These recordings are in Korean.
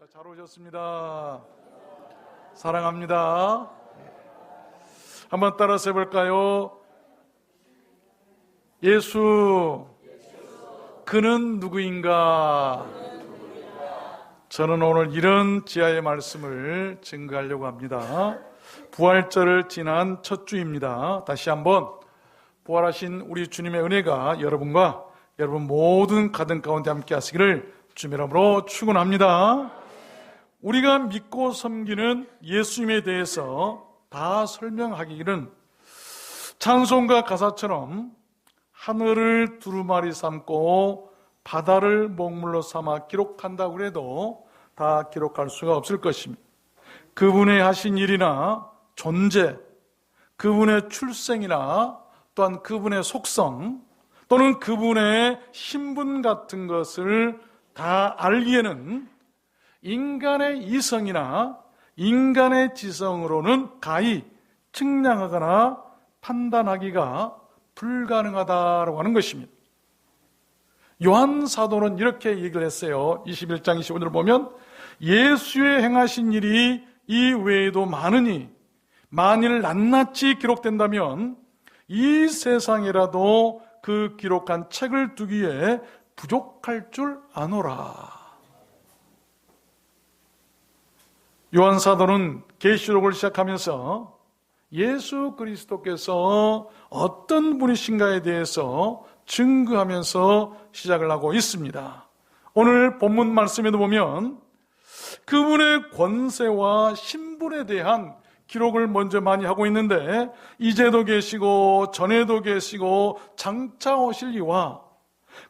잘 오셨습니다. 사랑합니다. 한번 따라서 해볼까요? 예수, 그는 누구인가? 저는 오늘 이런 지하의 말씀을 증거하려고 합니다. 부활절을 지난 첫 주입니다. 다시 한번 부활하신 우리 주님의 은혜가 여러분과 여러분 모든 가정 가운데 함께 하시기를 주님의 이름으로 축원합니다. 우리가 믿고 섬기는 예수님에 대해서 다 설명하기는 찬송가 가사처럼 하늘을 두루마리 삼고 바다를 먹물로 삼아 기록한다고 해도 다 기록할 수가 없을 것입니다. 그분의 하신 일이나 존재, 그분의 출생이나 또한 그분의 속성 또는 그분의 신분 같은 것을 다 알기에는 인간의 이성이나 인간의 지성으로는 가히 측량하거나 판단하기가 불가능하다고 하는 것입니다. 요한 사도는 이렇게 얘기를 했어요. 21장 25절을 보면 예수의 행하신 일이 이 외에도 많으니 만일 낱낱이 기록된다면 이 세상이라도 그 기록한 책을 두기에 부족할 줄 아노라. 요한 사도는 계시록을 시작하면서 예수 그리스도께서 어떤 분이신가에 대해서 증거하면서 시작을 하고 있습니다. 오늘 본문 말씀에도 보면 그분의 권세와 신분에 대한 기록을 먼저 많이 하고 있는데 이제도 계시고 전에도 계시고 장차 오실 이와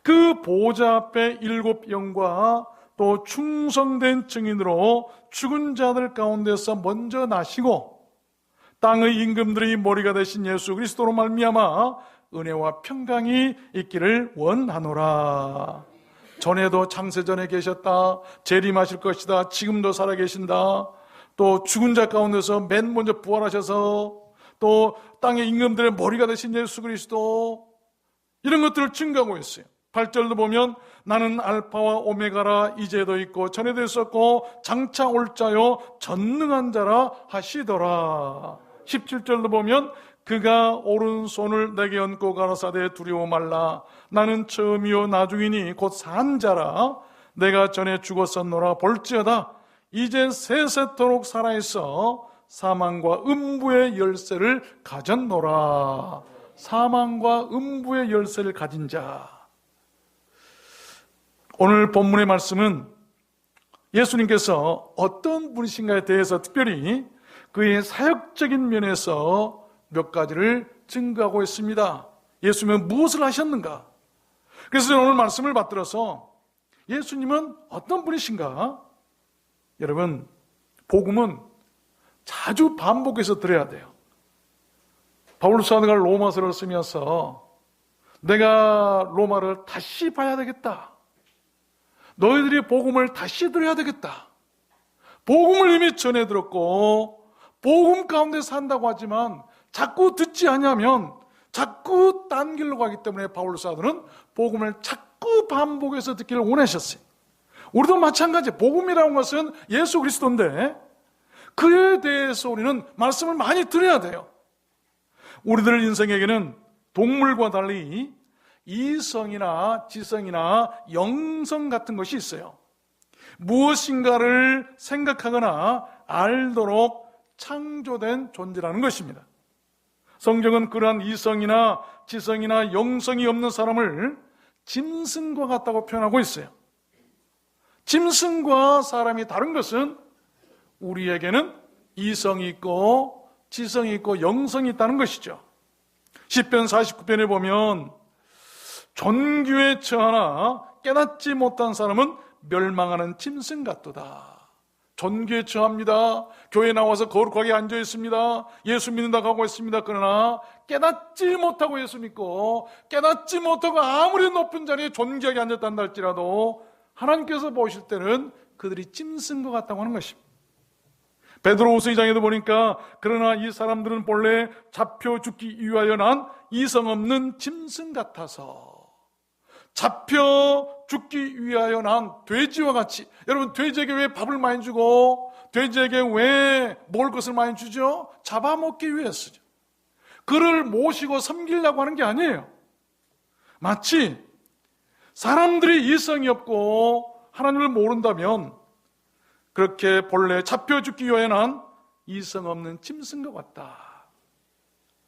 그 보좌 앞에 7영과 또 충성된 증인으로 죽은 자들 가운데서 먼저 나시고 땅의 임금들의 머리가 되신 예수 그리스도로 말미암아 은혜와 평강이 있기를 원하노라. 전에도 창세전에 계셨다. 재림하실 것이다. 지금도 살아계신다. 또 죽은 자 가운데서 맨 먼저 부활하셔서 또 땅의 임금들의 머리가 되신 예수 그리스도, 이런 것들을 증거하고 있어요. 8절도 보면 나는 알파와 오메가라, 이제도 있고 전에도 있었고 장차 올 자요 전능한 자라 하시더라. 17절도 보면 그가 오른손을 내게 얹고 가라사대 두려워 말라. 나는 처음이요 나중이니 곧 산 자라. 내가 전에 죽었었노라. 볼지어다 이제 세세토록 살아있어 사망과 음부의 열쇠를 가졌노라. 사망과 음부의 열쇠를 가진 자. 오늘 본문의 말씀은 예수님께서 어떤 분이신가에 대해서 특별히 그의 사역적인 면에서 몇 가지를 증거하고 있습니다. 예수님은 무엇을 하셨는가? 그래서 저는 오늘 말씀을 받들어서 예수님은 어떤 분이신가? 여러분, 복음은 자주 반복해서 들어야 돼요. 바울 사도가 로마서를 쓰면서 내가 로마를 다시 봐야 되겠다. 너희들이 복음을 다시 들어야 되겠다. 복음을 이미 전해 들었고 복음 가운데 산다고 하지만 자꾸 듣지 않으면 자꾸 딴 길로 가기 때문에 바울 사도는 복음을 자꾸 반복해서 듣기를 원하셨어요. 우리도 마찬가지. 복음이라는 것은 예수 그리스도인데 그에 대해서 우리는 말씀을 많이 들어야 돼요. 우리들 인생에게는 동물과 달리 이성이나 지성이나 영성 같은 것이 있어요. 무엇인가를 생각하거나 알도록 창조된 존재라는 것입니다. 성경은 그러한 이성이나 지성이나 영성이 없는 사람을 짐승과 같다고 표현하고 있어요. 짐승과 사람이 다른 것은 우리에게는 이성이 있고 지성이 있고 영성이 있다는 것이죠. 시편 49편에 보면 존귀에 처하나 깨닫지 못한 사람은 멸망하는 짐승 같도다. 존귀에 처합니다. 교회에 나와서 거룩하게 앉아 있습니다. 예수 믿는다고 하고 있습니다. 그러나 깨닫지 못하고 예수 믿고 깨닫지 못하고 아무리 높은 자리에 존귀하게 앉았단다 할지라도 하나님께서 보실 때는 그들이 짐승과 같다고 하는 것입니다. 베드로후서 2장에도 보니까 그러나 이 사람들은 본래 잡혀 죽기 위하여 난 이성 없는 짐승 같아서 잡혀 죽기 위하여 난 돼지와 같이, 여러분 돼지에게 왜 밥을 많이 주고 돼지에게 왜 먹을 것을 많이 주죠? 잡아먹기 위해서죠. 그를 모시고 섬기려고 하는 게 아니에요. 마치 사람들이 이성이 없고 하나님을 모른다면 그렇게 본래 잡혀 죽기 위하여 난 이성 없는 짐승과 같다.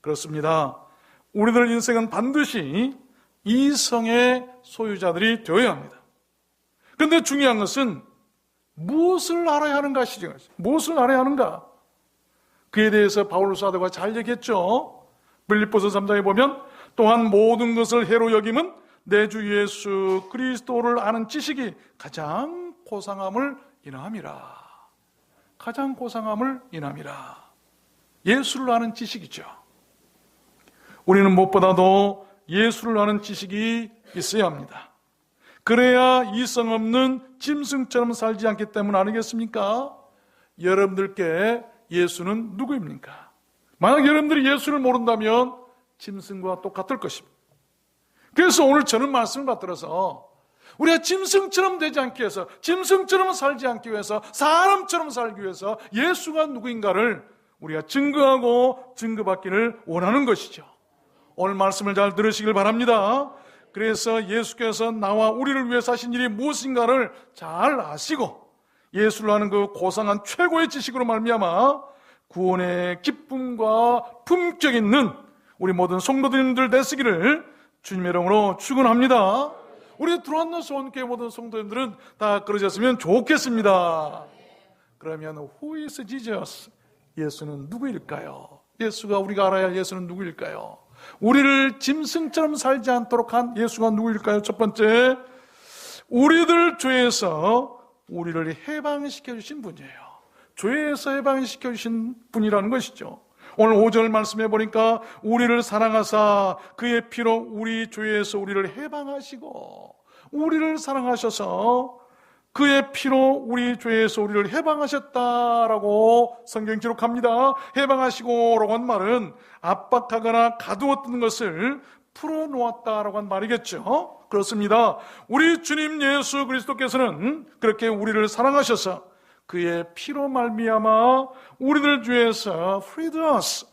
그렇습니다. 우리들 인생은 반드시 이성의 소유자들이 되어야 합니다. 그런데 중요한 것은 무엇을 알아야 하는가 시죠. 무엇을 알아야 하는가? 그에 대해서 바울 사도가 잘 얘기했죠. 빌립보서 3장에 보면 또한 모든 것을 해로 여김은 내 주 예수 그리스도를 아는 지식이 가장 고상함을 인함이라. 가장 고상함을 인함이라. 예수를 아는 지식이죠. 우리는 무엇보다도 예수를 아는 지식이 있어야 합니다. 그래야 이성 없는 짐승처럼 살지 않기 때문 아니겠습니까? 여러분들께 예수는 누구입니까? 만약 여러분들이 예수를 모른다면 짐승과 똑같을 것입니다. 그래서 오늘 저는 말씀을 받들어서 우리가 짐승처럼 되지 않기 위해서, 짐승처럼 살지 않기 위해서, 사람처럼 살기 위해서 예수가 누구인가를 우리가 증거하고 증거받기를 원하는 것이죠. 오늘 말씀을 잘 들으시길 바랍니다. 그래서 예수께서 나와 우리를 위해서 하신 일이 무엇인가를 잘 아시고 예수를 아는 그 고상한 최고의 지식으로 말미암아 구원의 기쁨과 품격 있는 우리 모든 성도님들 되시기를 주님의 이름으로 축원합니다. 우리 들어왔는 소원교회 모든 성도님들은 다 그러셨으면 좋겠습니다. 그러면 Who is Jesus? 예수는 누구일까요? 예수가 우리가 알아야 할 예수는 누구일까요? 우리를 짐승처럼 살지 않도록 한 예수가 누구일까요? 첫 번째, 우리들 죄에서 우리를 해방시켜 주신 분이에요. 죄에서 해방시켜 주신 분이라는 것이죠. 오늘 5절 말씀해 보니까 우리를 사랑하사 그의 피로 우리 죄에서 우리를 해방하시고, 우리를 사랑하셔서 그의 피로 우리 죄에서 우리를 해방하셨다라고 성경 기록합니다. 해방하시고라고 한 말은 압박하거나 가두었던 것을 풀어놓았다라고 한 말이겠죠. 그렇습니다. 우리 주님 예수 그리스도께서는 그렇게 우리를 사랑하셔서 그의 피로 말미암아 우리들 죄에서 freed us,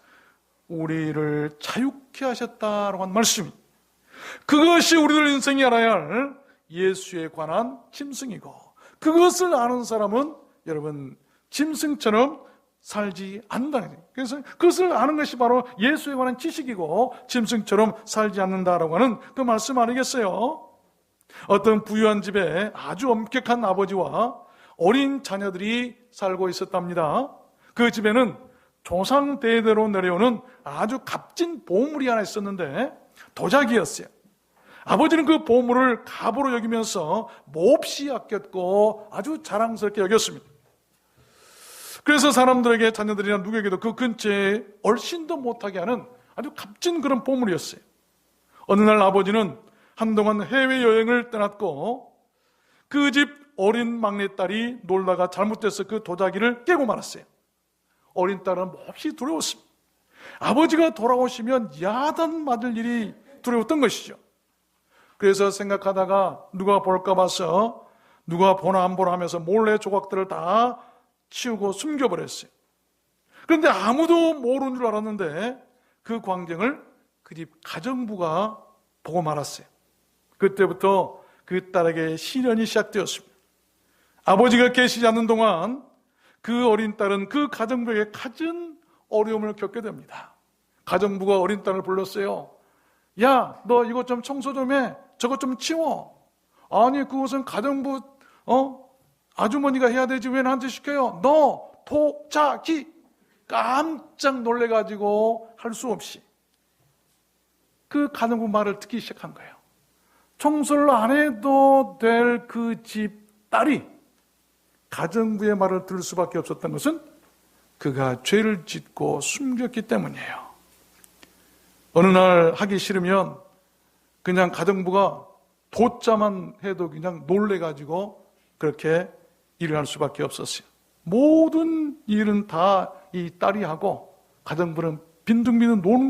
우리를 자유케 하셨다라고 한 말씀입니다. 그것이 우리들 인생이 알아야 할 예수에 관한 짐승이고, 그것을 아는 사람은 여러분 짐승처럼 살지 않는다는 거예요. 그래서 그것을 아는 것이 바로 예수에 관한 지식이고 짐승처럼 살지 않는다라고 하는 그 말씀 아니겠어요? 어떤 부유한 집에 아주 엄격한 아버지와 어린 자녀들이 살고 있었답니다. 그 집에는 조상 대대로 내려오는 아주 값진 보물이 하나 있었는데 도자기였어요. 아버지는 그 보물을 값으로 여기면서 몹시 아꼈고 아주 자랑스럽게 여겼습니다. 그래서 사람들에게, 자녀들이나 누구에게도 그 근처에 얼씬도 못하게 하는 아주 값진 그런 보물이었어요. 어느 날 아버지는 한동안 해외여행을 떠났고 그 집 어린 막내딸이 놀다가 잘못돼서 그 도자기를 깨고 말았어요. 어린 딸은 몹시 두려웠습니다. 아버지가 돌아오시면 야단 맞을 일이 두려웠던 것이죠. 그래서 생각하다가 누가 볼까 봐서 누가 보나 안 보나 하면서 몰래 조각들을 다 치우고 숨겨버렸어요. 그런데 아무도 모르는 줄 알았는데 그 광경을 그 집 가정부가 보고 말았어요. 그때부터 그 딸에게 시련이 시작되었습니다. 아버지가 계시지 않는 동안 그 어린 딸은 그 가정부에게 갖은 어려움을 겪게 됩니다. 가정부가 어린 딸을 불렀어요. 야, 너 이것 좀 청소 좀 해. 저것 좀 치워. 아니, 그것은 가정부 아주머니가 해야 되지 왜 나한테 시켜요? 너 도자기. 깜짝 놀래가지고 할 수 없이 그 가정부 말을 듣기 시작한 거예요. 청소를 안 해도 될 그 집 딸이 가정부의 말을 들을 수밖에 없었던 것은 그가 죄를 짓고 숨겼기 때문이에요. 어느 날 하기 싫으면 그냥 가정부가 도자만 해도 그냥 놀래가지고 그렇게 일을 할 수밖에 없었어요. 모든 일은 다 이 딸이 하고 가정부는 빈둥빈둥 노는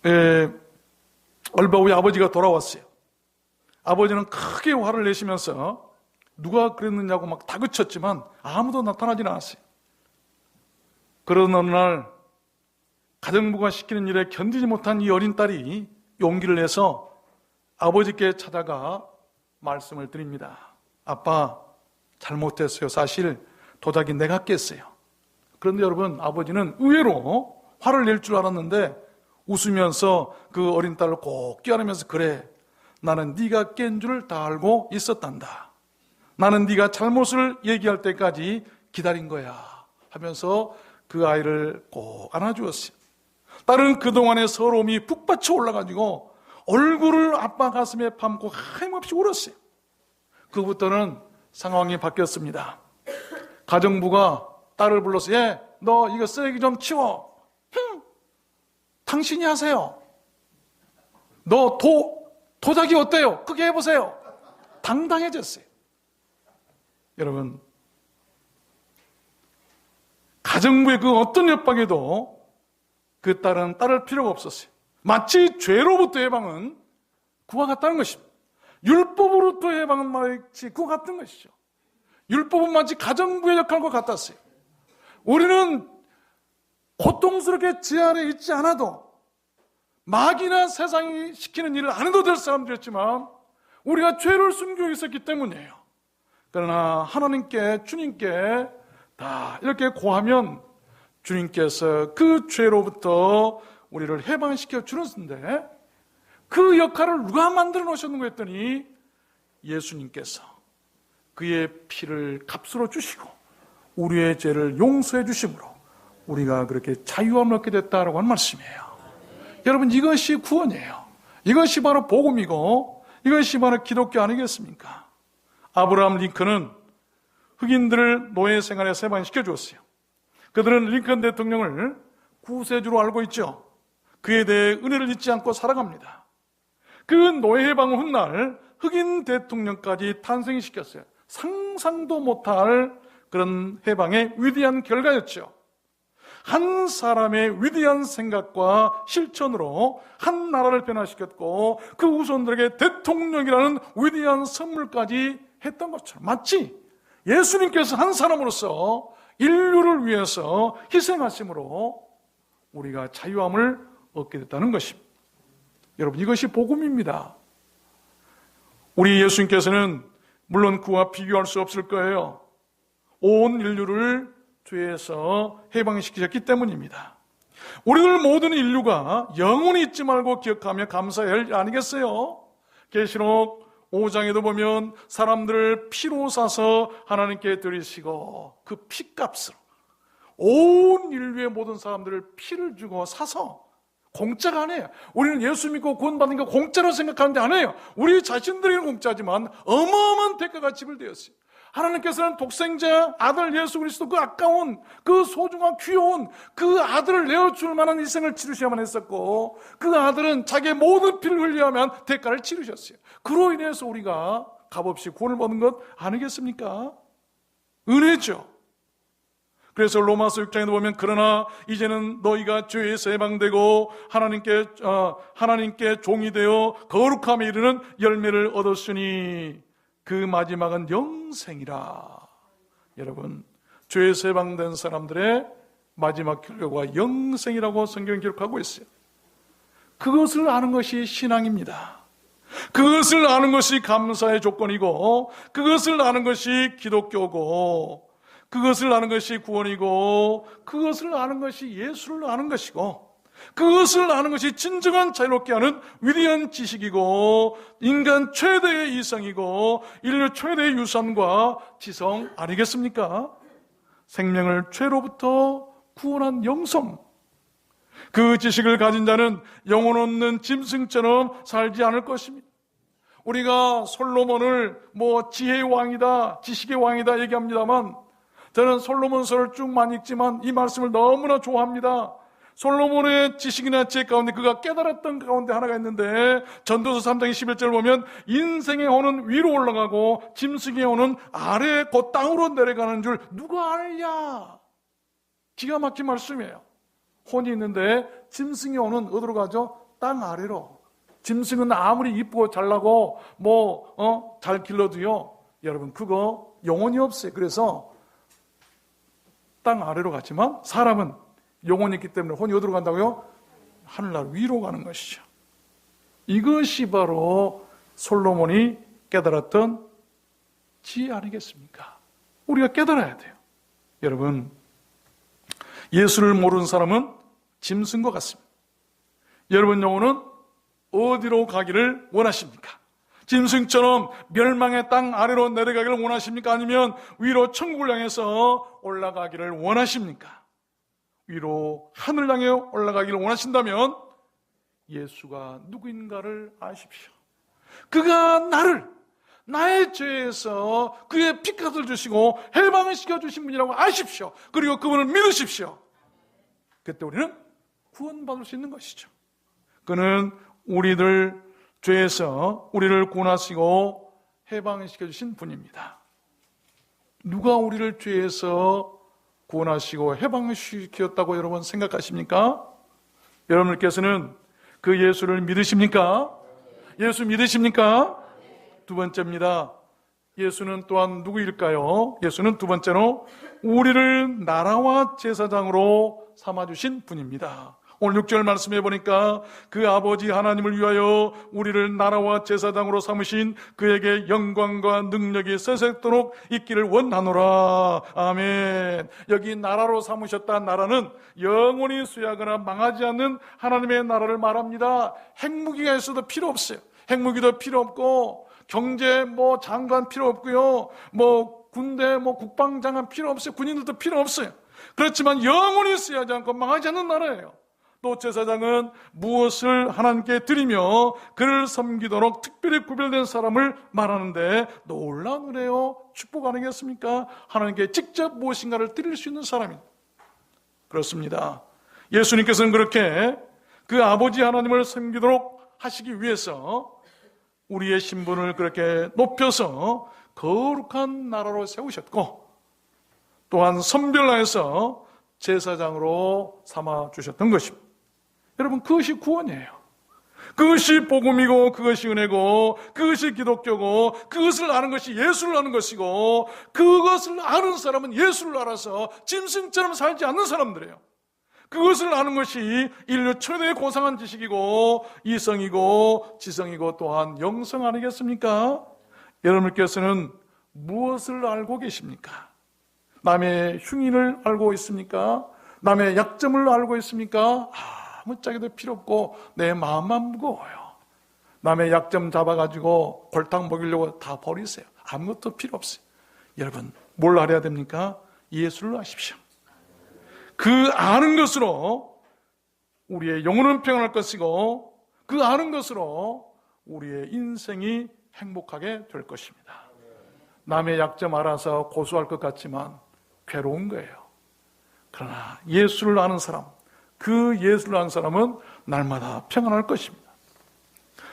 거예요. 얼마 후에 아버지가 돌아왔어요. 아버지는 크게 화를 내시면서 누가 그랬느냐고 막 다그쳤지만 아무도 나타나지 않았어요. 그런 어느 날 가정부가 시키는 일에 견디지 못한 이 어린 딸이 용기를 내서 아버지께 찾아가 말씀을 드립니다. 아빠, 잘못했어요. 사실 도자기 내가 깼어요. 그런데 여러분, 아버지는 의외로 화를 낼 줄 알았는데 웃으면서 그 어린 딸을 꼭 껴안으면서, 그래, 나는 네가 깬 줄 다 알고 있었단다. 나는 네가 잘못을 얘기할 때까지 기다린 거야 하면서 그 아이를 꼭 안아주었어요. 딸은 그동안의 서러움이 북받쳐 올라가지고 얼굴을 아빠 가슴에 품고 하염없이 울었어요. 그부터는 상황이 바뀌었습니다. 가정부가 딸을 불러서, 얘, 너 이거 쓰레기 좀 치워. 당신이 하세요. 너 도자기 어때요? 크게 해보세요. 당당해졌어요. 여러분, 가정부의 그 어떤 협박에도 그 딸은 따를 필요가 없었어요. 마치 죄로부터 해방은 그와 같다는 것입니다. 율법으로부터 해방은 마치 그와 같은 것이죠. 율법은 마치 가정부의 역할과 같았어요. 우리는 고통스럽게 제 아래 있지 않아도 마귀나 세상이 시키는 일을 안 해도 될 사람들이었지만 우리가 죄를 숨기고 있었기 때문이에요. 그러나 하나님께, 주님께 다 이렇게 고하면 주님께서 그 죄로부터 우리를 해방시켜 주는데, 그 역할을 누가 만들어 놓으셨는가 했더니 예수님께서 그의 피를 값으로 주시고 우리의 죄를 용서해 주심으로 우리가 그렇게 자유함을 얻게 됐다라고 하는 말씀이에요. 여러분, 이것이 구원이에요. 이것이 바로 복음이고 이것이 바로 기독교 아니겠습니까? 아브라함 링컨은 흑인들을 노예 생활에서 해방시켜 주었어요. 그들은 링컨 대통령을 구세주로 알고 있죠. 그에 대해 은혜를 잊지 않고 살아갑니다. 그 노예 해방 훗날 흑인 대통령까지 탄생시켰어요. 상상도 못할 그런 해방의 위대한 결과였죠. 한 사람의 위대한 생각과 실천으로 한 나라를 변화시켰고 그 후손들에게 대통령이라는 위대한 선물까지 했던 것처럼, 마치 예수님께서 한 사람으로서 인류를 위해서 희생하심으로 우리가 자유함을 얻게 됐다는 것입니다. 여러분, 이것이 복음입니다. 우리 예수님께서는 물론 그와 비교할 수 없을 거예요. 온 인류를 죄에서 해방시키셨기 때문입니다. 우리들 모든 인류가 영원히 잊지 말고 기억하며 감사해야 할 일 아니겠어요? 계시록 5장에도 보면 사람들을 피로 사서 하나님께 드리시고 그 피값으로 온 인류의 모든 사람들을 피를 주고 사서, 공짜가 아니에요. 우리는 예수 믿고 구원받는 거 공짜로 생각하는데 아니에요. 우리 자신들에게는 공짜지만 어마어마한 대가가 지불되었어요. 하나님께서는 독생자 아들 예수 그리스도, 그 아까운, 그 소중한 귀여운 그 아들을 내어줄 만한 희생을 치르셔야만 했었고, 그 아들은 자기의 모든 피를 흘려야만 대가를 치르셨어요. 그로 인해서 우리가 값없이 구원을 받는 것 아니겠습니까? 은혜죠. 그래서 로마서 6장에도 보면, 그러나 이제는 너희가 죄에서 해방되고 하나님께 종이 되어 거룩함에 이르는 열매를 얻었으니 그 마지막은 영생이라. 여러분, 죄에서 해방된 사람들의 마지막 결과가 영생이라고 성경이 기록하고 있어요. 그것을 아는 것이 신앙입니다. 그것을 아는 것이 감사의 조건이고, 그것을 아는 것이 기독교고, 그것을 아는 것이 구원이고, 그것을 아는 것이 예수를 아는 것이고, 그것을 아는 것이 진정한 자유롭게 하는 위대한 지식이고, 인간 최대의 이성이고, 인류 최대의 유산과 지성 아니겠습니까? 생명을 죄로부터 구원한 영성. 그 지식을 가진 자는 영혼 없는 짐승처럼 살지 않을 것입니다. 우리가 솔로몬을 지혜의 왕이다, 지식의 왕이다 얘기합니다만, 저는 솔로몬서를 쭉 많이 읽지만 이 말씀을 너무나 좋아합니다. 솔로몬의 지식이나 지혜 가운데 그가 깨달았던 가운데 하나가 있는데, 전도서 3장 21절 보면 인생의 혼은 위로 올라가고 짐승의 혼은 아래 곧 땅으로 내려가는 줄 누가 알냐. 기가 막힌 말씀이에요. 혼이 있는데 짐승의 혼은 어디로 가죠? 땅 아래로. 짐승은 아무리 이쁘고 잘나고 잘 길러도요, 여러분 그거 영혼이 없어요. 그래서 땅 아래로 갔지만 사람은 영혼이 있기 때문에 혼이 어디로 간다고요? 하늘나라 위로 가는 것이죠. 이것이 바로 솔로몬이 깨달았던 지혜 아니겠습니까? 우리가 깨달아야 돼요. 여러분, 예수를 모르는 사람은 짐승과 같습니다. 여러분 영혼은 어디로 가기를 원하십니까? 짐승처럼 멸망의 땅 아래로 내려가기를 원하십니까? 아니면 위로 천국을 향해서 올라가기를 원하십니까? 위로 하늘 향해 올라가기를 원하신다면 예수가 누구인가를 아십시오. 그가 나의 죄에서 그의 피값을 주시고 해방을 시켜주신 분이라고 아십시오. 그리고 그분을 믿으십시오. 그때 우리는 구원받을 수 있는 것이죠. 그는 우리들 죄에서 우리를 구원하시고 해방을 시켜주신 분입니다. 누가 우리를 죄에서 구원하시고 해방을 시켰다고 여러분 생각하십니까? 여러분께서는 그 예수를 믿으십니까? 예수 믿으십니까? 두 번째입니다. 예수는 또한 누구일까요? 예수는 두 번째로 우리를 나라와 제사장으로 삼아주신 분입니다. 오늘 6절 말씀해 보니까 그 아버지 하나님을 위하여 우리를 나라와 제사장으로 삼으신 그에게 영광과 능력이 세세토록 있기를 원하노라. 아멘. 여기 나라로 삼으셨다. 나라는 영원히 쇠하거나 망하지 않는 하나님의 나라를 말합니다. 핵무기가 있어도 필요 없어요. 핵무기도 필요 없고 경제 장관 필요 없고요. 군대 국방장관 필요 없어요. 군인들도 필요 없어요. 그렇지만 영원히 쇠하지 않고 망하지 않는 나라예요. 또 제사장은 무엇을 하나님께 드리며 그를 섬기도록 특별히 구별된 사람을 말하는데 놀라운 은혜요, 축복 아니겠습니까? 하나님께 직접 무엇인가를 드릴 수 있는 사람입니다. 그렇습니다. 예수님께서는 그렇게 그 아버지 하나님을 섬기도록 하시기 위해서 우리의 신분을 그렇게 높여서 거룩한 나라로 세우셨고 또한 선별하여서 제사장으로 삼아주셨던 것입니다. 여러분, 그것이 구원이에요. 그것이 복음이고 그것이 은혜고 그것이 기독교고 그것을 아는 것이 예수를 아는 것이고 그것을 아는 사람은 예수를 알아서 짐승처럼 살지 않는 사람들이에요. 그것을 아는 것이 인류 최대의 고상한 지식이고 이성이고 지성이고 또한 영성 아니겠습니까? 여러분께서는 무엇을 알고 계십니까? 남의 흉인을 알고 있습니까? 남의 약점을 알고 있습니까? 아무짝에도 필요 없고 내 마음만 무거워요. 남의 약점 잡아가지고 골탕 먹이려고 다 버리세요. 아무것도 필요 없어요. 여러분, 뭘 알아야 됩니까? 예수를 아십시오. 그 아는 것으로 우리의 영혼은 평안할 것이고 그 아는 것으로 우리의 인생이 행복하게 될 것입니다. 남의 약점 알아서 고수할 것 같지만 괴로운 거예요. 그러나 예수를 아는 사람, 그 예수를 아는 사람은 날마다 평안할 것입니다.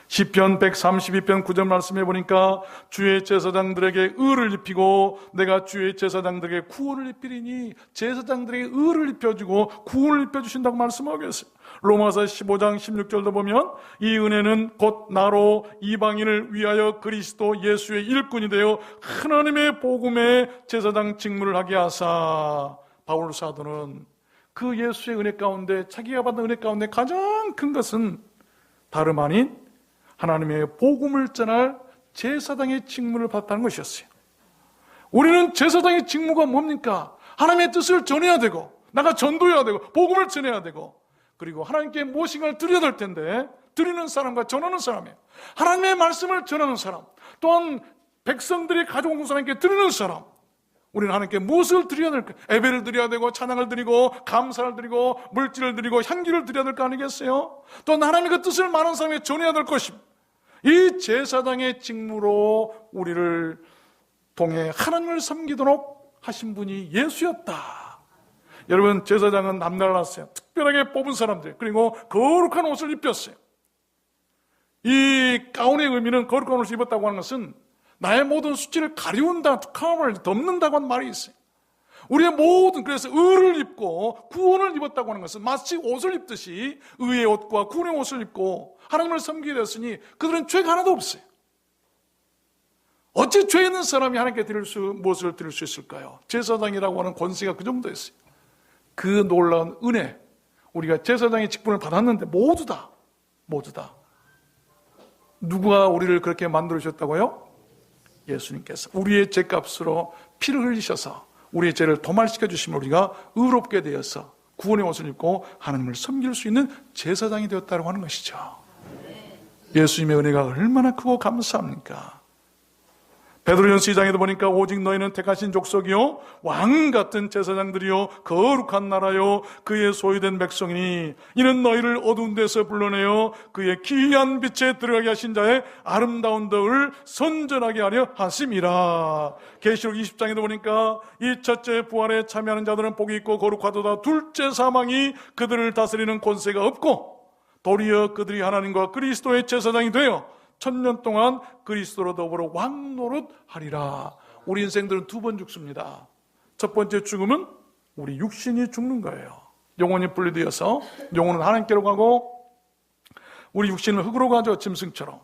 시편 132편 9절 말씀해 보니까 주의 제사장들에게 의를 입히고 내가 주의 제사장들에게 구원을 입히리니, 제사장들에게 의를 입혀주고 구원을 입혀주신다고 말씀하고 있어요. 로마서 15장 16절도 보면 이 은혜는 곧 나로 이방인을 위하여 그리스도 예수의 일꾼이 되어 하나님의 복음의 제사장 직무를 하게 하사. 바울 사도는 그 예수의 은혜 가운데, 자기가 받은 은혜 가운데 가장 큰 것은 다름 아닌 하나님의 복음을 전할 제사장의 직무를 받았다는 것이었어요. 우리는 제사장의 직무가 뭡니까? 하나님의 뜻을 전해야 되고, 나가 전도해야 되고, 복음을 전해야 되고, 그리고 하나님께 무엇인가를 드려야 될 텐데, 드리는 사람과 전하는 사람이에요. 하나님의 말씀을 전하는 사람, 또한 백성들이 가져온 것을 하나님께 드리는 사람. 우리는 하나님께 무엇을 드려야 될까? 예배를 드려야 되고, 찬양을 드리고, 감사를 드리고, 물질을 드리고, 향기를 드려야 될 거 아니겠어요? 또 하나님의 그 뜻을 많은 사람에게 전해야 될 것입니다. 이 제사장의 직무로 우리를 통해 하나님을 섬기도록 하신 분이 예수였다. 여러분, 제사장은 남달랐어요. 특별하게 뽑은 사람들, 그리고 거룩한 옷을 입혔어요. 이 가운의 의미는, 거룩한 옷을 입었다고 하는 것은 나의 모든 수치를 가리운다, 툭함을 덮는다고 하는 말이 있어요. 우리의 모든, 그래서 의를 입고 구원을 입었다고 하는 것은 마치 옷을 입듯이 의의 옷과 구원의 옷을 입고 하나님을 섬기게 되었으니 그들은 죄가 하나도 없어요. 어찌 죄 있는 사람이 하나님께 무엇을 드릴 수 있을까요? 제사장이라고 하는 권세가 그 정도였어요. 그 놀라운 은혜, 우리가 제사장의 직분을 받았는데 모두 다 누가 우리를 그렇게 만들어주셨다고요? 예수님께서 우리의 죄값으로 피를 흘리셔서 우리의 죄를 도말시켜 주시면 우리가 의롭게 되어서 구원의 옷을 입고 하나님을 섬길 수 있는 제사장이 되었다고 하는 것이죠. 예수님의 은혜가 얼마나 크고 감사합니까? 베드로전서 2장에도 보니까 오직 너희는 택하신 족속이요 왕 같은 제사장들이요 거룩한 나라요 그의 소유된 백성이니 이는 너희를 어두운 데서 불러내어 그의 기이한 빛에 들어가게 하신 자의 아름다운 덕을 선전하게 하려 하심이라. 계시록 20장에도 보니까 이 첫째 부활에 참여하는 자들은 복이 있고 거룩하도다. 둘째 사망이 그들을 다스리는 권세가 없고 도리어 그들이 하나님과 그리스도의 제사장이 되어 1000년 동안 그리스도로 더불어 왕노릇하리라. 우리 인생들은 두 번 죽습니다. 첫 번째 죽음은 우리 육신이 죽는 거예요. 영혼이 분리되어서 영혼은 하나님께로 가고 우리 육신은 흙으로 가죠, 짐승처럼.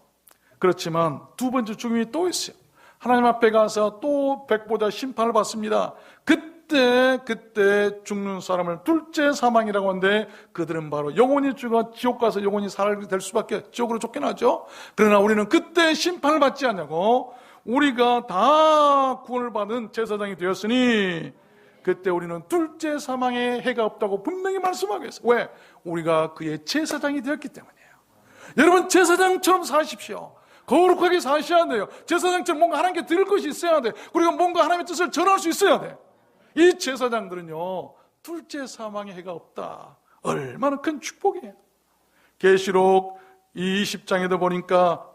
그렇지만 두 번째 죽음이 또 있어요. 하나님 앞에 가서 또 백보자 심판을 받습니다. 그때 죽는 사람을 둘째 사망이라고 하는데 그들은 바로 영혼이 죽어 지옥 가서 영혼이 살게 될 수밖에, 지옥으로 쫓겨나죠. 그러나 우리는 그때 심판을 받지 않냐고, 우리가 다 구원을 받은 제사장이 되었으니 그때 우리는 둘째 사망의 해가 없다고 분명히 말씀하고 있어요. 왜? 우리가 그의 제사장이 되었기 때문이에요. 여러분, 제사장처럼 사십시오. 거룩하게 사셔야 돼요. 제사장처럼 뭔가 하나님께 드릴 것이 있어야 돼. 그리고 뭔가 하나님의 뜻을 전할 수 있어야 돼. 이 제사장들은요, 둘째 사망의 해가 없다. 얼마나 큰 축복이에요. 계시록 20장에도 보니까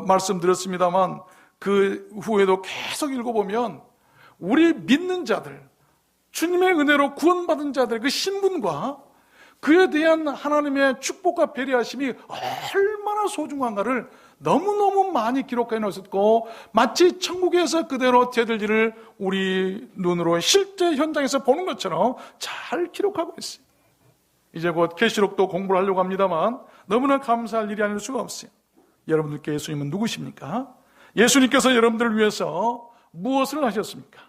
말씀드렸습니다만 그 후에도 계속 읽어보면 우리 믿는 자들, 주님의 은혜로 구원받은 자들의 그 신분과 그에 대한 하나님의 축복과 배려하심이 얼마나 소중한가를 너무너무 많이 기록해 놓으셨고, 마치 천국에서 그대로 되들 일을 우리 눈으로 실제 현장에서 보는 것처럼 잘 기록하고 있어요. 이제 곧 계시록도 공부를 하려고 합니다만 너무나 감사할 일이 아닐 수가 없어요. 여러분들께 예수님은 누구십니까? 예수님께서 여러분들을 위해서 무엇을 하셨습니까?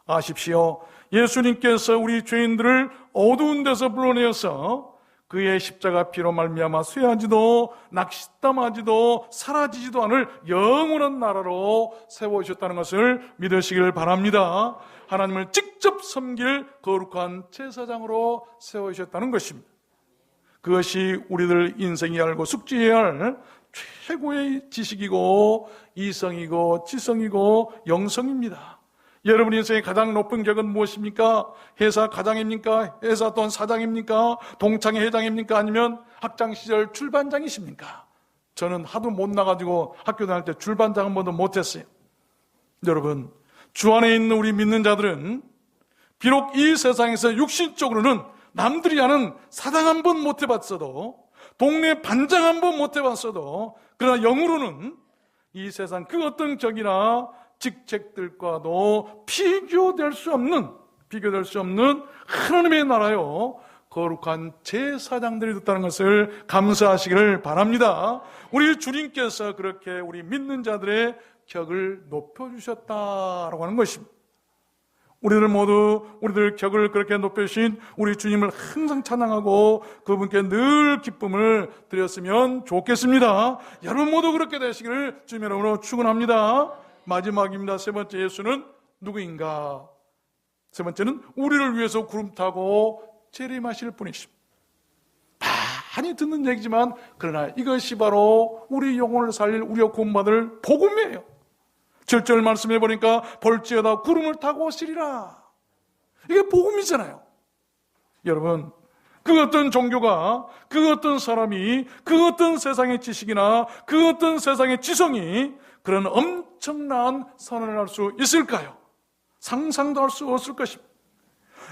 아십시오. 예수님께서 우리 죄인들을 어두운 데서 불러내어서 그의 십자가 피로 말미암아 쇠하지도 낙심하지도 사라지지도 않을 영원한 나라로 세워주셨다는 것을 믿으시길 바랍니다. 하나님을 직접 섬길 거룩한 제사장으로 세워주셨다는 것입니다. 그것이 우리들 인생이 알고 숙지해야 할 최고의 지식이고 이성이고 지성이고 영성입니다. 여러분 인생의 가장 높은 격은 무엇입니까? 회사 과장입니까? 회사 또한 사장입니까? 동창회 회장입니까? 아니면 학창시절 줄반장이십니까? 저는 하도 못 나가지고 학교 다닐 때 줄반장 한 번도 못했어요. 여러분, 주 안에 있는 우리 믿는 자들은 비록 이 세상에서 육신적으로는 남들이 아는 사장 한 번 못 해봤어도, 동네 반장 한 번 못 해봤어도, 그러나 영으로는 이 세상 그 어떤 격이나 직책들과도 비교될 수 없는 하나님의 나라요 거룩한 제사장들이 됐다는 것을 감사하시기를 바랍니다. 우리 주님께서 그렇게 우리 믿는 자들의 격을 높여주셨다라고 하는 것입니다. 우리들 격을 그렇게 높여주신 우리 주님을 항상 찬양하고 그분께 늘 기쁨을 드렸으면 좋겠습니다. 여러분 모두 그렇게 되시기를 주님의 이름으로 축원합니다. 마지막입니다. 세 번째, 예수는 누구인가? 세 번째는 우리를 위해서 구름 타고 재림하실 분이십니다. 많이 듣는 얘기지만 그러나 이것이 바로 우리 영혼을 살릴, 우리가 구원받을 복음이에요. 7절 말씀해 보니까 볼지어다 구름을 타고 오시리라. 이게 복음이잖아요. 여러분, 그 어떤 종교가, 그 어떤 사람이, 그 어떤 세상의 지식이나 그 어떤 세상의 지성이 그런 엄청난 선언을 할 수 있을까요? 상상도 할 수 없을 것입니다.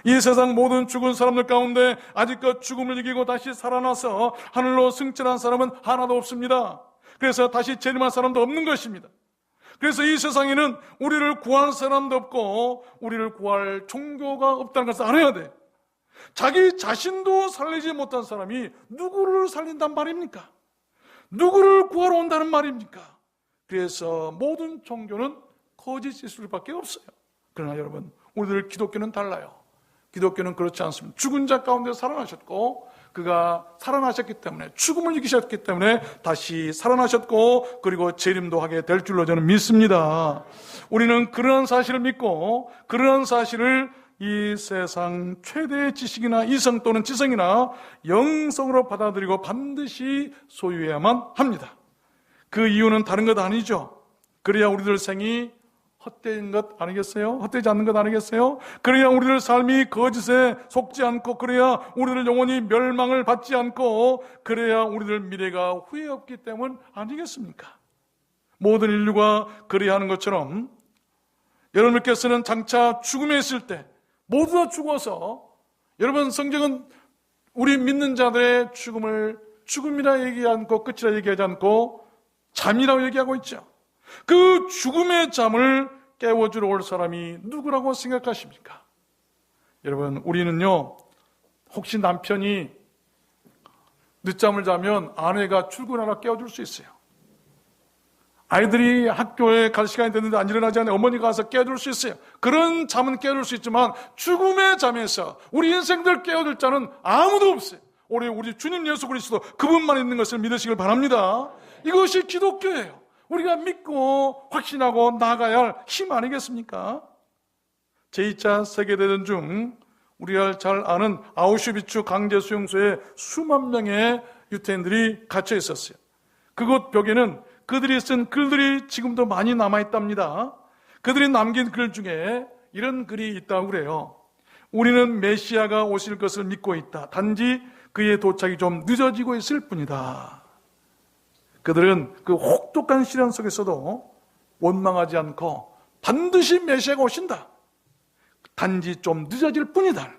이 세상 모든 죽은 사람들 가운데 아직껏 죽음을 이기고 다시 살아나서 하늘로 승천한 사람은 하나도 없습니다. 그래서 다시 재림할 사람도 없는 것입니다. 그래서 이 세상에는 우리를 구할 사람도 없고 우리를 구할 종교가 없다는 것을 알아야 돼. 자기 자신도 살리지 못한 사람이 누구를 살린단 말입니까? 누구를 구하러 온다는 말입니까? 그래서 모든 종교는 거짓일 수밖에 없어요. 그러나 여러분, 우리들 기독교는 달라요. 기독교는 그렇지 않습니다. 죽은 자 가운데 살아나셨고, 그가 살아나셨기 때문에, 죽음을 이기셨기 때문에 다시 살아나셨고, 그리고 재림도 하게 될 줄로 저는 믿습니다. 우리는 그러한 사실을 믿고, 그러한 사실을 이 세상 최대의 지식이나 이성 또는 지성이나 영성으로 받아들이고 반드시 소유해야만 합니다. 그 이유는 다른 것 아니죠. 그래야 우리들 생이 헛된 것 아니겠어요? 헛되지 않는 것 아니겠어요? 그래야 우리들 삶이 거짓에 속지 않고, 그래야 우리들 영혼이 멸망을 받지 않고, 그래야 우리들 미래가 후회 없기 때문 아니겠습니까? 모든 인류가 그래야 하는 것처럼 여러분께서는 장차 죽음에 있을 때 모두 다 죽어서, 여러분 성경은 우리 믿는 자들의 죽음을 죽음이라 얘기하지 않고 끝이라 얘기하지 않고 잠이라고 얘기하고 있죠. 그 죽음의 잠을 깨워주러 올 사람이 누구라고 생각하십니까? 여러분, 우리는요, 혹시 남편이 늦잠을 자면 아내가 출근하라 깨워줄 수 있어요. 아이들이 학교에 갈 시간이 됐는데 안 일어나지 않으면 어머니가 가서 깨워줄 수 있어요. 그런 잠은 깨워줄 수 있지만 죽음의 잠에서 우리 인생들 깨워줄 자는 아무도 없어요. 우리 주님 예수 그리스도 그분만 있는 것을 믿으시길 바랍니다. 이것이 기독교예요. 우리가 믿고 확신하고 나아가야 할 힘 아니겠습니까? 제2차 세계대전 중 우리가 잘 아는 아우슈비츠 강제수용소에 수만 명의 유태인들이 갇혀 있었어요. 그곳 벽에는 그들이 쓴 글들이 지금도 많이 남아있답니다. 그들이 남긴 글 중에 이런 글이 있다고 그래요. 우리는 메시아가 오실 것을 믿고 있다. 단지 그의 도착이 좀 늦어지고 있을 뿐이다. 그들은 그 혹독한 시련 속에서도 원망하지 않고 반드시 메시아가 오신다. 단지 좀 늦어질 뿐이다.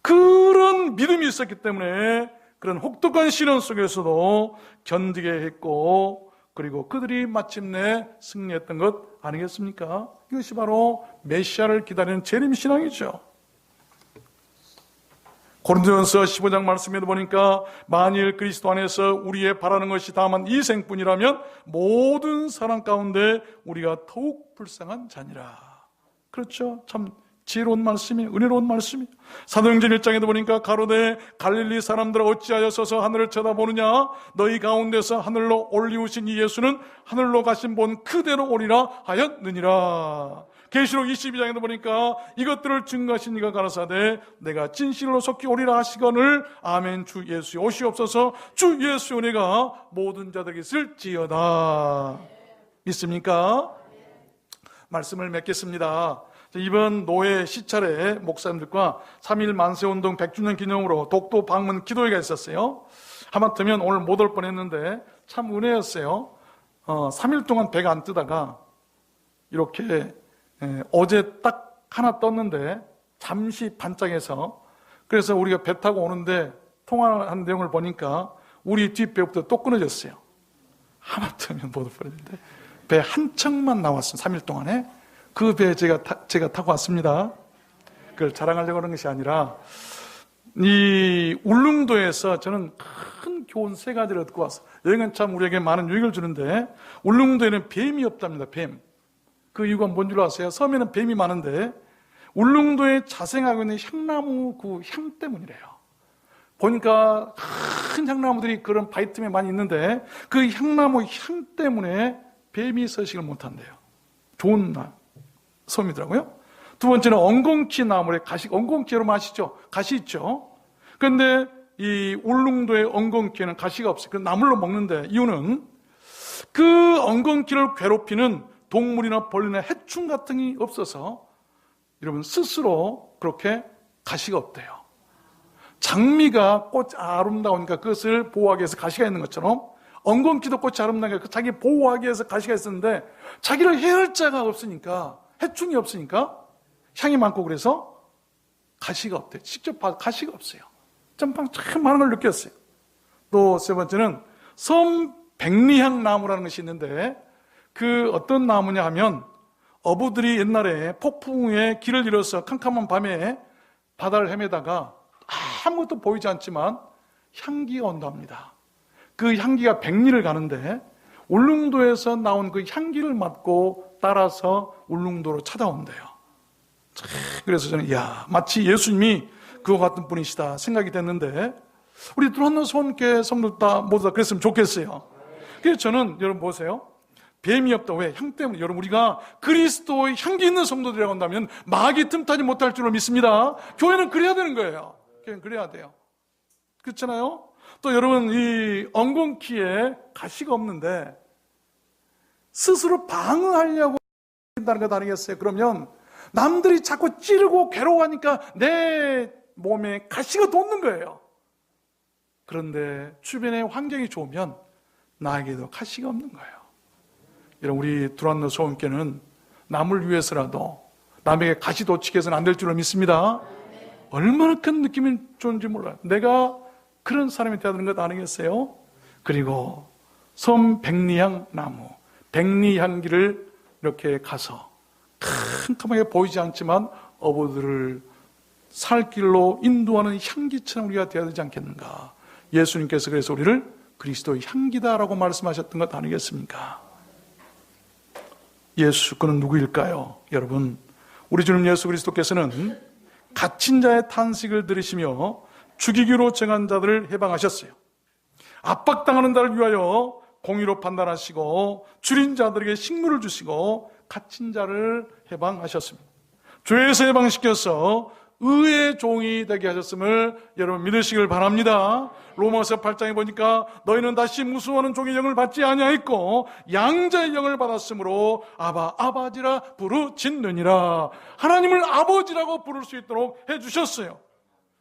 그런 믿음이 있었기 때문에 그런 혹독한 시련 속에서도 견디게 했고, 그리고 그들이 마침내 승리했던 것 아니겠습니까? 이것이 바로 메시아를 기다리는 재림신앙이죠. 고린도전서 15장 말씀에도 보니까 만일 그리스도 안에서 우리의 바라는 것이 다만 이 생뿐이라면 모든 사람 가운데 우리가 더욱 불쌍한 자니라. 그렇죠? 참 지혜로운 말씀이에요. 은혜로운 말씀이에요. 사도행전 1장에도 보니까 가로되 갈릴리 사람들아 어찌하여 서서 하늘을 쳐다보느냐? 너희 가운데서 하늘로 올리우신 이 예수는 하늘로 가신 본 그대로 오리라 하였느니라. 계시록 22장에도 보니까 이것들을 증거하신 이가 가라사대 내가 진실로 속히 오리라 하시거늘 아멘. 주 예수 오시옵소서. 주 예수 은혜가 모든 자들에게 있을지어다. 믿습니까? 말씀을 맺겠습니다. 이번 노회 시찰에 목사님들과 3.1 만세운동 100주년 기념으로 독도 방문 기도회가 있었어요. 하마터면 오늘 못 올 뻔했는데 참 은혜였어요. 3일 동안 배가 안 뜨다가 이렇게 어제 딱 하나 떴는데 잠시 반짝해서, 그래서 우리가 배 타고 오는데 통화한 내용을 보니까 우리 뒷배부터 또 끊어졌어요. 하마터면 못 올 뻔했는데 배 한 척만 나왔어요. 3일 동안에. 그 배 제가 타고 왔습니다. 그걸 자랑하려고 하는 것이 아니라 이 울릉도에서 저는 큰 교훈 3가지를 얻고 왔어요. 여행은 참 우리에게 많은 유익을 주는데 울릉도에는 뱀이 없답니다. 뱀. 그 이유가 뭔 줄 아세요? 섬에는 뱀이 많은데 울릉도에 자생하고 있는 향나무 그 향 때문이래요. 보니까 큰 향나무들이 그런 바위틈에 많이 있는데 그 향나무 향 때문에 뱀이 서식을 못한대요. 좋은 섬이더라고요. 두 번째는 엉겅퀴 나물에 가시, 엉겅퀴 여러분 아시죠? 가시 있죠? 그런데 이 울릉도의 엉겅퀴에는 가시가 없어요. 그 나물로 먹는데 이유는 그 엉겅퀴를 괴롭히는 동물이나 벌레나 해충 같은 게 없어서 여러분 스스로 그렇게 가시가 없대요. 장미가 꽃 아름다우니까 그것을 보호하기 위해서 가시가 있는 것처럼 엉겅퀴도 꽃이 아름다우니까 자기 보호하기 위해서 가시가 있었는데 자기를 해할 자가 없으니까, 해충이 없으니까 향이 많고 그래서 가시가 없대요. 직접 봐도 가시가 없어요. 참 많은 걸 느꼈어요. 또 세 번째는 섬 백리향 나무라는 것이 있는데 그 어떤 나무냐 하면 어부들이 옛날에 폭풍 후에 길을 잃어서 캄캄한 밤에 바다를 헤매다가 아무것도 보이지 않지만 향기가 온답니다. 그 향기가 100리를 가는데 울릉도에서 나온 그 향기를 맡고 따라서 울릉도로 찾아온대요. 그래서 저는 마치 예수님이 그와 같은 분이시다 생각이 됐는데 우리 두란노 소원교회 성도들 다 모두 다 그랬으면 좋겠어요. 그래서 저는 여러분 보세요. 뱀이 없다. 왜? 향 때문에. 여러분 우리가 그리스도의 향기 있는 성도들이라고 한다면 마귀 틈타지 못할 줄로 믿습니다. 교회는 그래야 되는 거예요. 교회는 그래야 돼요. 그렇잖아요? 또 여러분 이 엉겅퀴에 가시가 없는데 스스로 방어하려고 한다는 것 아니겠어요? 그러면 남들이 자꾸 찌르고 괴로워하니까 내 몸에 가시가 돋는 거예요. 그런데 주변의 환경이 좋으면 나에게도 가시가 없는 거예요. 여러분 우리 두란노 소원교회는 남을 위해서라도 남에게 가시 돋치게 해서는 안 될 줄로 믿습니다. 얼마나 큰 느낌이 좋은지 몰라요. 내가 그런 사람이 되야 되는 것 아니겠어요? 그리고 섬 백리향 나무, 백리향기를 이렇게 가서 캄캄하게 보이지 않지만 어부들을 살 길로 인도하는 향기처럼 우리가 되어야 되지 않겠는가. 예수님께서 그래서 우리를 그리스도의 향기다라고 말씀하셨던 것 아니겠습니까? 예수, 그는 누구일까요? 여러분, 우리 주님 예수 그리스도께서는 갇힌 자의 탄식을 들으시며 죽이기로 정한 자들을 해방하셨어요. 압박당하는 자를 위하여 공의로 판단하시고 줄인 자들에게 식물을 주시고 갇힌 자를 해방하셨습니다. 죄에서 해방시켜서 의의 종이 되게 하셨음을 여러분 믿으시길 바랍니다. 로마서 8장에 보니까 너희는 다시 무수하는 종의 영을 받지 아니하였고 양자의 영을 받았으므로 아바 아버지라 부르짖느니라. 하나님을 아버지라고 부를 수 있도록 해주셨어요.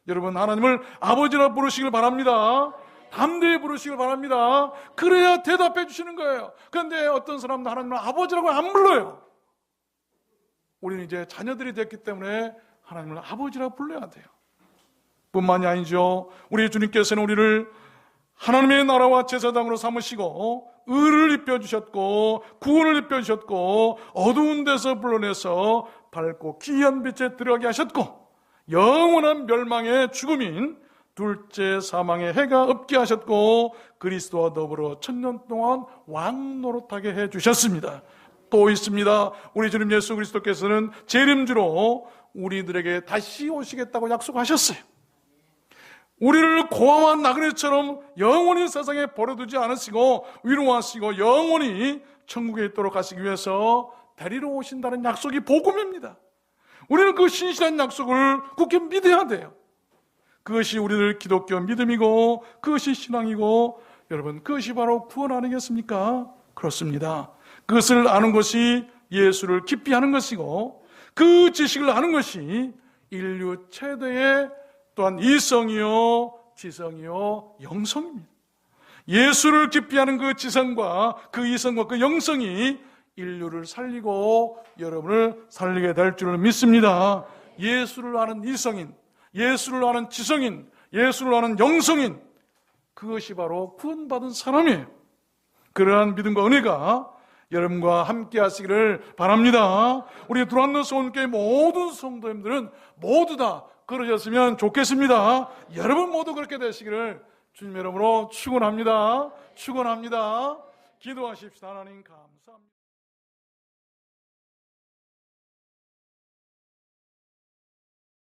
여러분 하나님을 아버지라 부르시길 바랍니다. 담대히 부르시길 바랍니다. 그래야 대답해 주시는 거예요. 그런데 어떤 사람도 하나님을 아버지라고 안 불러요. 우리는 이제 자녀들이 됐기 때문에 하나님을 아버지라고 불러야 돼요. 뿐만이 아니죠. 우리 주님께서는 우리를 하나님의 나라와 제사장으로 삼으시고 의를 입혀주셨고 구원을 입혀주셨고 어두운 데서 불러내서 밝고 귀한 빛에 들어가게 하셨고 영원한 멸망의 죽음인 둘째 사망의 해가 없게 하셨고 그리스도와 더불어 1000년 동안 왕노릇하게 해주셨습니다. 또 있습니다. 우리 주님 예수 그리스도께서는 재림주로 우리들에게 다시 오시겠다고 약속하셨어요. 우리를 고아와 나그네처럼 영원히 세상에 버려두지 않으시고 위로하시고 영원히 천국에 있도록 하시기 위해서 데리러 오신다는 약속이 복음입니다. 우리는 그 신실한 약속을 굳게 믿어야 돼요. 그것이 우리들 기독교 믿음이고 그것이 신앙이고 여러분 그것이 바로 구원 아니겠습니까? 그렇습니다. 그것을 아는 것이 예수를 깊이 아는 것이고 그 지식을 아는 것이 인류 최대의 또한 이성이요 지성이요 영성입니다. 예수를 깊이 아는 그 지성과 그 이성과 그 영성이 인류를 살리고 여러분을 살리게 될 줄을 믿습니다. 예수를 아는 이성인, 예수를 아는 지성인, 예수를 아는 영성인, 그것이 바로 구원받은 사람이에요. 그러한 믿음과 은혜가 여러분과 함께 하시기를 바랍니다. 우리 두란노 소원교회 모든 성도님들은 모두 다 그러셨으면 좋겠습니다. 여러분 모두 그렇게 되시기를 주님 이름으로 축원합니다. 축원합니다. 기도하십시다. 하나님 감사합니다.